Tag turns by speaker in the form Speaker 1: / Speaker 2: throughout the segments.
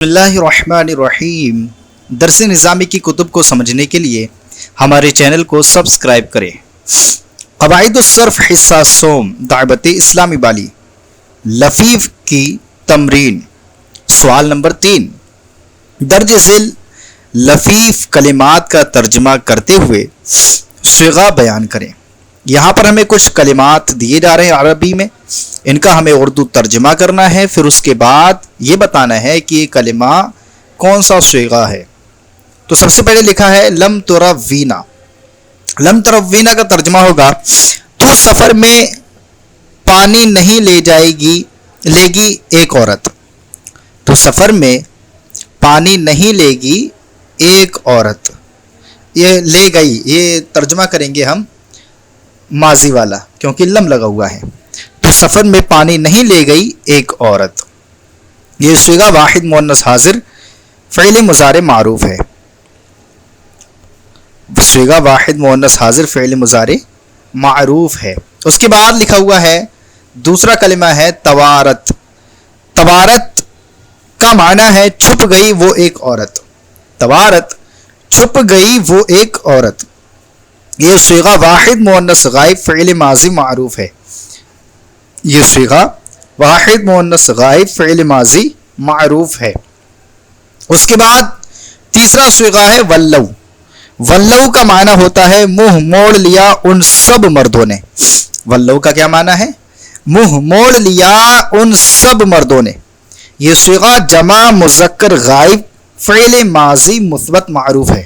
Speaker 1: بسم اللہ الرحمن الرحیم۔ درس نظامی کی کتب کو سمجھنے کے لیے ہمارے چینل کو سبسکرائب کریں۔ قواعد الصرف حصہ سوم دعوت اسلامی بالی لفیف کی تمرین۔ سوال نمبر 3، درج ذیل لفیف کلمات کا ترجمہ کرتے ہوئے صیغہ بیان کریں۔ یہاں پر ہمیں کچھ کلمات دیے جا رہے ہیں عربی میں، ان کا ہمیں اردو ترجمہ کرنا ہے، پھر اس کے بعد یہ بتانا ہے کہ یہ کلمہ کون سا صیغہ ہے۔ تو سب سے پہلے لکھا ہے لم تروینا۔ لم تروینا کا ترجمہ ہوگا تو سفر میں پانی نہیں لے گی ایک عورت۔ تو سفر میں پانی نہیں لے گی ایک عورت، یہ لے گئی، یہ ترجمہ کریں گے ہم ماضی والا کیونکہ لم لگا ہوا ہے۔ تو سفر میں پانی نہیں لے گئی ایک عورت، یہ صیغہ واحد مؤنث حاضر فعل مضارع معروف ہے۔ صیغہ واحد مؤنث حاضر فعل مضارع معروف ہے۔ اس کے بعد لکھا ہوا ہے دوسرا کلمہ ہے توارت۔ توارت کا معنی ہے چھپ گئی وہ ایک عورت۔ توارت چھپ گئی وہ ایک عورت، یہ صیغہ واحد مؤنث غائب فعل ماضی معروف ہے۔ یہ صیغہ واحد مؤنث غائب فعل ماضی معروف ہے۔ اس کے بعد تیسرا صیغہ ہے ولو۔ ولو کا معنی ہوتا ہے منہ موڑ لیا ان سب مردوں نے۔ ولو کا کیا معنی ہے؟ منہ موڑ لیا ان سب مردوں نے۔ یہ صیغہ جمع مذکر غائب فعل ماضی مثبت معروف ہے۔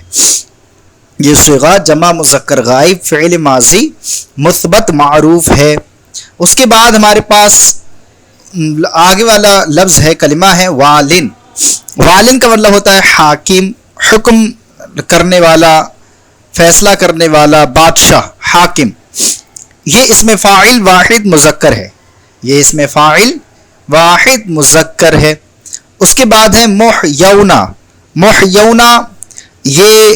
Speaker 1: یہ صیغہ جمع مذکر غائب فعل ماضی مثبت معروف ہے۔ اس کے بعد ہمارے پاس آگے والا لفظ ہے، کلمہ ہے والن۔ والن کا مطلب ہوتا ہے حاکم، حکم کرنے والا، فیصلہ کرنے والا، بادشاہ، حاکم۔ یہ اسم فاعل واحد مذکر ہے۔ یہ اسم فاعل واحد مذکر ہے۔ اس کے بعد ہے محیونا۔ محیونا یہ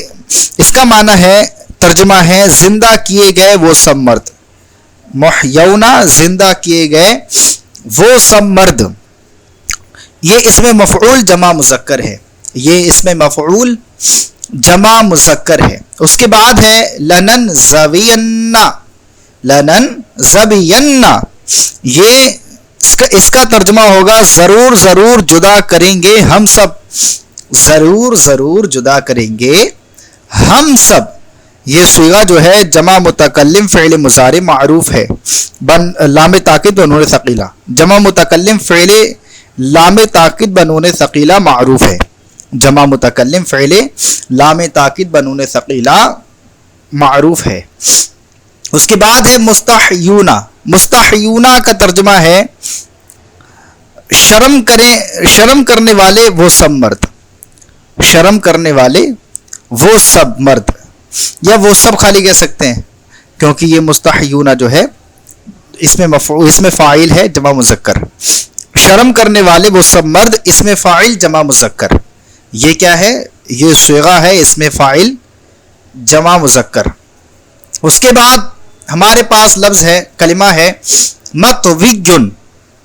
Speaker 1: اس کا معنی ہے، ترجمہ ہے زندہ کیے گئے وہ سب مرد۔ محیونا زندہ کیے گئے وہ سب مرد، یہ اسم مفعول جمع مذکر ہے۔ یہ اسم مفعول جمع مذکر ہے۔ اس کے بعد ہے لنن زوینا۔ لنن زبینا، یہ اس کا ترجمہ ہوگا ضرور ضرور جدا کریں گے ہم سب۔ ضرور ضرور جدا کریں گے ہم سب، یہ صیغہ جو ہے جمع متکلم فعل مضارع معروف ہے لام تاکید بنون ثقیلہ۔ جمع متکلم فعل لام تاکید بنون ثقیلہ معروف ہے۔ جمع متکلم فعل لام تاکید بنون ثقیلہ معروف ہے۔ اس کے بعد ہے مستحیونا۔ مستحیونا کا ترجمہ ہے شرم کرنے والے وہ سب مرد۔ شرم کرنے والے وہ سب مرد، یا وہ سب خالی کہہ سکتے ہیں کیونکہ یہ مستحیونا جو ہے اس میں فاعل ہے جمع مذکر۔ شرم کرنے والے وہ سب مرد، اس میں فاعل جمع مذکر۔ یہ کیا ہے؟ یہ صیغہ ہے اس میں فاعل جمع مذکر۔ اس کے بعد ہمارے پاس لفظ ہے، کلمہ ہے مطویٌ۔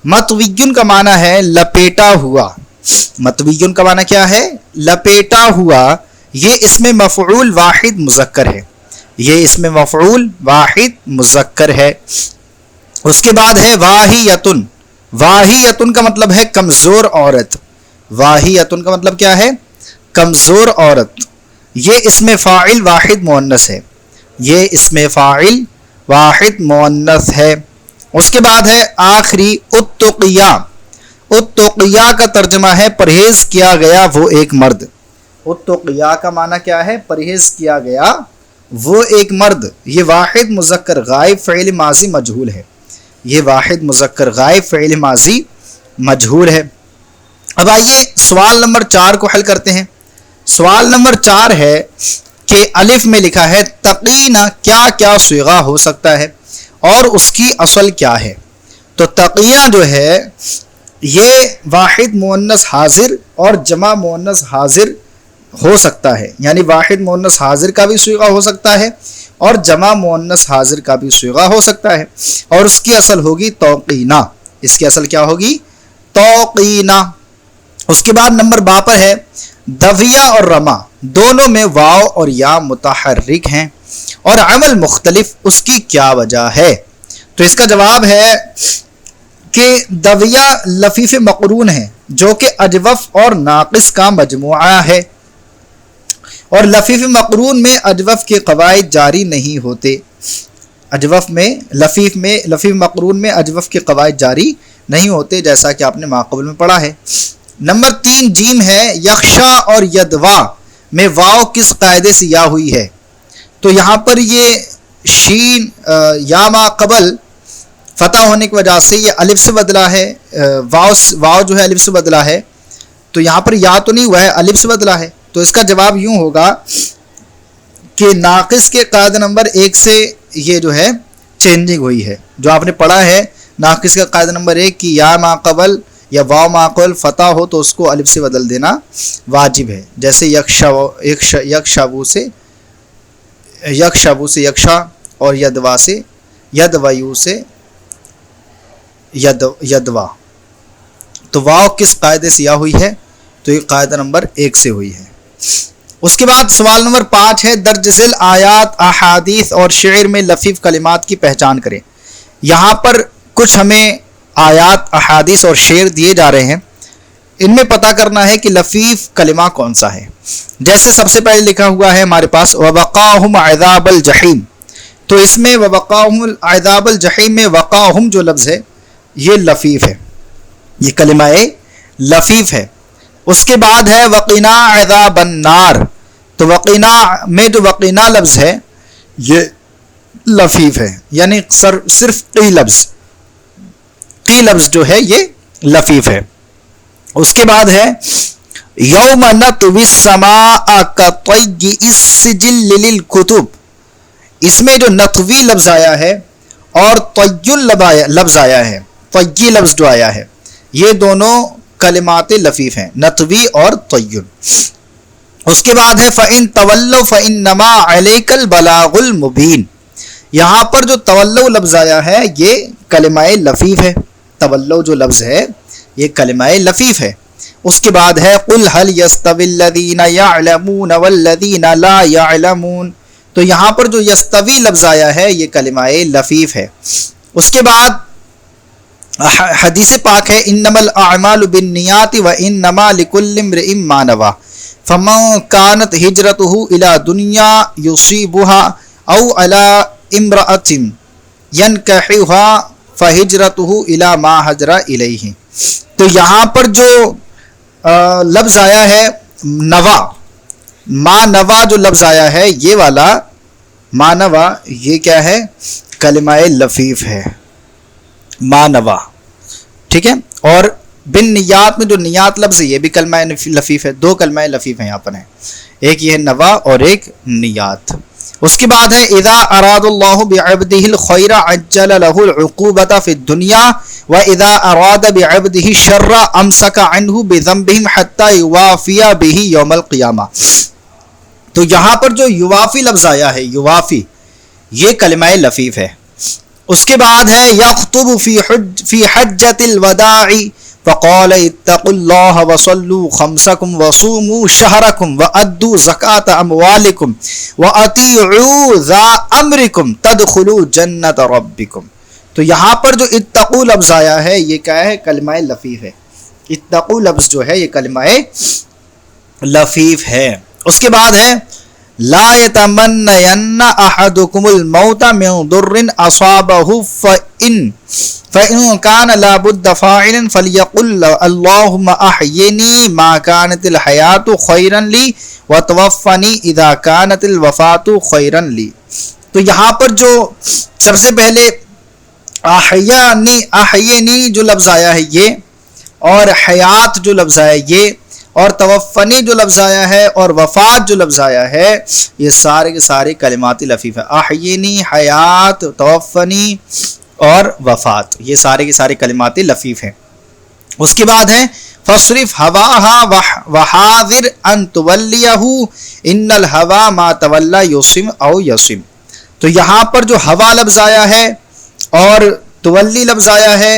Speaker 1: مطویٌ کا معنی ہے لپیٹا ہوا۔ مطویٌ کا معنی کیا ہے؟ لپیٹا ہوا۔ یہ اسم مفعول واحد مذکر ہے۔ یہ اسم مفعول واحد مذکر ہے۔ اس کے بعد ہے واہیتن۔ واہیتن کا مطلب ہے کمزور عورت۔ واہیتن کا مطلب کیا ہے؟ کمزور عورت۔ یہ اسم فاعل واحد مؤنث ہے۔ یہ اسم فاعل واحد مؤنث ہے۔ اس کے بعد ہے آخری اتقیا۔ اتقیا کا ترجمہ ہے پرہیز کیا گیا وہ ایک مرد۔ اتقیا کا معنی کیا ہے؟ پرہیز کیا گیا وہ ایک مرد۔ یہ واحد مذکر غائب فعل ماضی مجہول ہے۔ یہ واحد مذکر غائب فعل ماضی مجہول ہے۔ اب آئیے سوال نمبر 4 کو حل کرتے ہیں۔ سوال نمبر 4 ہے کہ الف میں لکھا ہے تقینا کیا کیا صیغہ ہو سکتا ہے اور اس کی اصل کیا ہے؟ تو تقیہ جو ہے یہ واحد مؤنث حاضر اور جمع مؤنث حاضر ہو سکتا ہے، یعنی واحد مؤنث حاضر کا بھی صیغہ ہو سکتا ہے اور جمع مؤنث حاضر کا بھی صیغہ ہو سکتا ہے، اور اس کی اصل ہوگی توقینا۔ اس کی اصل کیا ہوگی؟ توقینا۔ اس کے بعد نمبر با پر ہے دویہ اور رما دونوں میں واو اور یا متحرک ہیں اور عمل مختلف، اس کی کیا وجہ ہے؟ تو اس کا جواب ہے کہ دویہ لفیف مقرون ہے جو کہ اجوف اور ناقص کا مجموعہ ہے، اور لفیف مقرون میں اجوف کے قواعد جاری نہیں ہوتے. لفیف مقرون میں اجوف کے قواعد جاری نہیں ہوتے، جیسا کہ آپ نے ماقبل میں پڑھا ہے. نمبر 3 جیم ہے یخشا اور یدوا میں واو کس قاعدے سے یا ہوئی ہے؟ تو یہاں پر یہ شین یا ما قبل فتح ہونے کی وجہ سے یہ الف سے بدلا ہے، واو جو ہے الف سے بدلا ہے، تو یہاں پر یا تو نہیں ہوا ہے، الف سے بدلا ہے. تو اس کا جواب یوں ہوگا کہ ناقص کے قاعدہ نمبر 1 سے یہ جو ہے چینجنگ ہوئی ہے. جو آپ نے پڑھا ہے ناقص کا قاعدہ نمبر 1 کی یا ما قبل یا واو ما قبل فتح ہو تو اس کو الف سے بدل دینا واجب ہے، جیسے یکشابو سے یکشا اور یدوا سے یدویو سے یدوا. تو واو کس قاعدے سے یا ہوئی ہے؟ تو یہ قاعدہ نمبر 1 سے ہوئی ہے. اس کے بعد سوال نمبر 5 ہے درج ذیل آیات احادیث اور شعر میں لفیف کلمات کی پہچان کریں. یہاں پر کچھ ہمیں آیات احادیث اور شعر دیے جا رہے ہیں، ان میں پتہ کرنا ہے کہ لفیف کلمہ کون سا ہے. جیسے سب سے پہلے لکھا ہوا ہے ہمارے پاس وَوَقَاهُمْ عَذَابَ الْجَحِيمِ، تو اس میں وَوَقَاهُمْ عَذَابَ الْجَحِيمِ میں وَقَاهُمْ جو لفظ ہے یہ لفیف ہے، یہ کلمہ لفیف ہے. اس کے بعد ہے وَقِنَا عَذَابَ النَّارِ، تو وقینا میں جو وقینا لفظ ہے یہ لفیف ہے، یعنی صرف قی لفظ جو ہے یہ لفیف ہے. اس کے بعد ہے یوم نطوی السماء کطی السجل للکتب، اس میں جو نطوی لفظ آیا ہے اور طی لفظ آیا ہے، طی لفظ جو آیا ہے، یہ دونوں کلمات لفیف ہیں، نطوی اور طی. اس کے بعد ہے فَإِن تَوَلَّوْا فَإِنَّمَا عَلَيْكَ الْبَلَاغُ الْمُبِينُ، یہاں پر جو تولو لفظ آیا ہے یہ کلمہ لفیف ہے، تولو جو لفظ ہے یہ کلمہ لفیف ہے. اس کے بعد ہے قُلْ هَلْ يَسْتَوِي الَّذِينَ يَعْلَمُونَ وَالَّذِينَ لَا يَعْلَمُونَ، تو یہاں پر جو یستوی لفظ آیا ہے یہ کلمہ لفیف ہے. اس کے بعد حدیث پاک ہے انما الاعمال بالنیات وانما لکل امرئ ما نوى فمن كانت هجرته الى دنیا يصيبها او على امرأة ينكحها فهجرته الى ما هجر الیہ. تو یہاں پر جو لفظ آیا ہے نوا، ما نوا جو لفظ آیا ہے یہ والا ما نوا یہ کیا ہے؟ کلمہ لفیف ہے، ما نوا، ٹھیک ہے. اور بن نیات میں جو نیات لفظ ہے یہ بھی کلمہ لفیف ہے. دو کلمہ لفیف ہیں یہاں پر ہیں، ایک یہ نوا اور ایک نیات. اس کے بعد ہے اذا اراد اللہ بعبدہ الخیر عجل له العقوبۃ فی الدنیا واذا اراد بعبدہ الشر امسک عنہ بذنبہم حتی یوافی بہ یوم القیامہ. تو یہاں پر جو یوافی لفظ آیا ہے، یوافی، یہ کلمہ لفیف ہے. اس کے بعد ہے یخطب فی حجۃ الوداع فقال اتقوا اللہ وصلوا خمسکم وصوموا شہرکم وادوا زکاۃ اموالکم واطیعوا ذا امرکم تدخلوا جنۃ ربکم. تو یہاں پر جو اتقوا لفظ آیا ہے یہ کیا ہے؟ کلمہ لفیف ہے. اتقوا لفظ جو ہے یہ کلمہ لفیف ہے. اس کے بعد ہے لا يتمنين احدكم الموت من ضر اصابه فإن كان لا بد فاعلا فليقل اللهم احيني ما كانت الحياة خيرا لي وتوفني اذا كانت الوفاة خيرا لي. تو یہاں پر جو سب سے پہلے احینی جو لفظ آیا ہے یہ، اور حیات جو لفظ آیا ہے یہ، اور توفنی جو لفظ آیا ہے، اور وفات جو لفظ آیا ہے، یہ سارے کے سارے کلمات لفیف ہیں. احینی، حیات، توفنی اور وفات، یہ سارے کے سارے کلمات لفیف ہیں. اس کے بعد ہے فصرف ہواها وحاذر ان تولیہ ان الہوا ما تولی یسم او یسم. تو یہاں پر جو ہوا لفظ آیا ہے اور تولی لفظ آیا ہے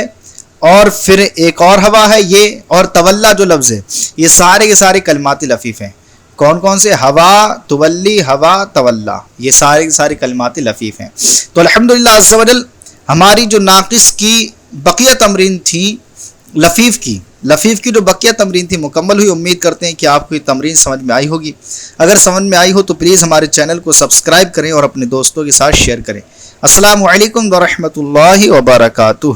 Speaker 1: اور پھر ایک اور ہوا ہے یہ، اور تولا جو لفظ ہے، یہ سارے کے سارے کلمات لفیف ہیں. کون کون سے؟ ہوا، تولی، ہوا، تولا، یہ سارے کے سارے کلمات لفیف ہیں. تو الحمدللہ عز و جل ہماری جو ناقص کی بقیہ تمرین تھی لفیف کی جو بقیہ تمرین تھی مکمل ہوئی. امید کرتے ہیں کہ آپ کو یہ تمرین سمجھ میں آئی ہوگی. اگر سمجھ میں آئی ہو تو پلیز ہمارے چینل کو سبسکرائب کریں اور اپنے دوستوں کے ساتھ شیئر کریں. السلام علیکم ورحمۃ اللہ وبرکاتہ.